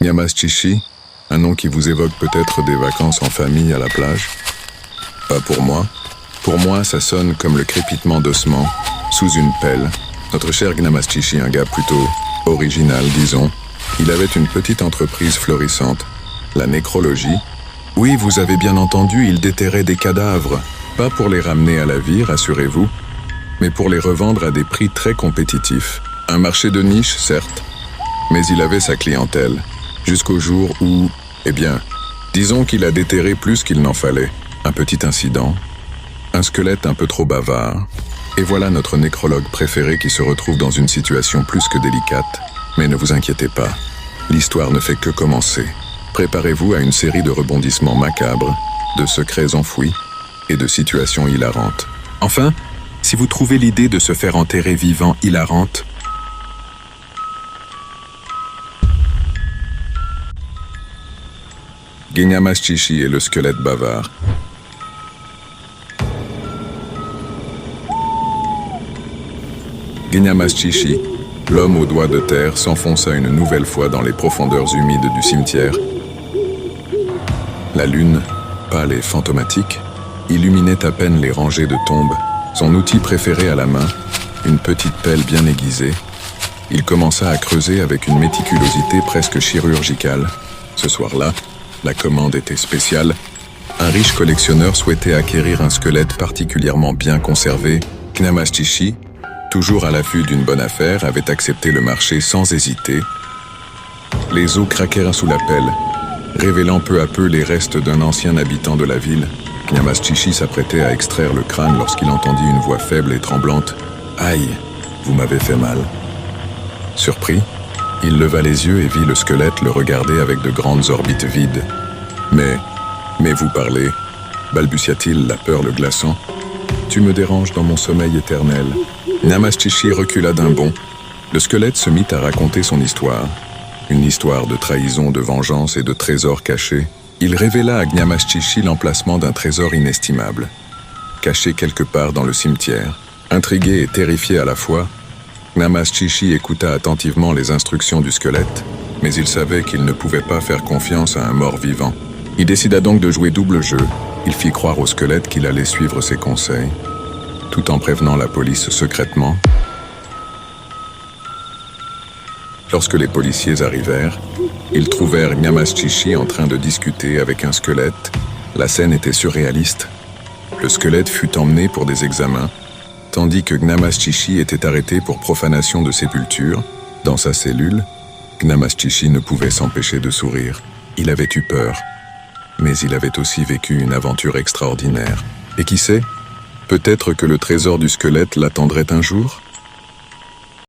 Gnamastichi, un nom qui vous évoque peut-être des vacances en famille à la plage? Pas pour moi. Pour moi, ça sonne comme le crépitement d'ossements sous une pelle. Notre cher Gnamastichi, un gars plutôt original, disons, il avait une petite entreprise florissante, la nécrologie. Oui, vous avez bien entendu, il déterrait des cadavres, pas pour les ramener à la vie, rassurez-vous, mais pour les revendre à des prix très compétitifs. Un marché de niche, certes, mais il avait sa clientèle, jusqu'au jour où, disons qu'il a déterré plus qu'il n'en fallait. Un petit incident, un squelette un peu trop bavard, et voilà notre nécrologue préféré qui se retrouve dans une situation plus que délicate. Mais ne vous inquiétez pas, l'histoire ne fait que commencer. Préparez-vous à une série de rebondissements macabres, de secrets enfouis et de situations hilarantes. Enfin, si vous trouvez l'idée de se faire enterrer vivant hilarante, Gnamastichi et le squelette bavard. Gnamastichi, l'homme aux doigts de terre, s'enfonça une nouvelle fois dans les profondeurs humides du cimetière. La lune, pâle et fantomatique, illuminait à peine les rangées de tombes. Son outil préféré à la main, une petite pelle bien aiguisée, il commença à creuser avec une méticulosité presque chirurgicale. Ce soir-là, la commande était spéciale. Un riche collectionneur souhaitait acquérir un squelette particulièrement bien conservé. Gnamastichi, toujours à l'affût d'une bonne affaire, avait accepté le marché sans hésiter. Les os craquèrent sous la pelle, révélant peu à peu les restes d'un ancien habitant de la ville. Gnamastichi s'apprêtait à extraire le crâne lorsqu'il entendit une voix faible et tremblante. « Aïe, vous m'avez fait mal. » Surpris, il leva les yeux et vit le squelette le regarder avec de grandes orbites vides. « Mais vous parlez » balbutia-t-il, la peur le glaçant. « Tu me déranges dans mon sommeil éternel. » Gnamastichi recula d'un bond. Le squelette se mit à raconter son histoire. Une histoire de trahison, de vengeance et de trésors cachés. Il révéla à Gnamastichi l'emplacement d'un trésor inestimable, caché quelque part dans le cimetière. Intrigué et terrifié à la fois, Gnamastichi écouta attentivement les instructions du squelette, mais il savait qu'il ne pouvait pas faire confiance à un mort vivant. Il décida donc de jouer double jeu. Il fit croire au squelette qu'il allait suivre ses conseils, tout en prévenant la police secrètement. Lorsque les policiers arrivèrent, ils trouvèrent Gnamastichi en train de discuter avec un squelette. La scène était surréaliste. Le squelette fut emmené pour des examens, tandis que Gnamastichi était arrêté pour profanation de sépulture. Dans sa cellule, Gnamastichi ne pouvait s'empêcher de sourire. Il avait eu peur, mais il avait aussi vécu une aventure extraordinaire. Et qui sait, peut-être que le trésor du squelette l'attendrait un jour ?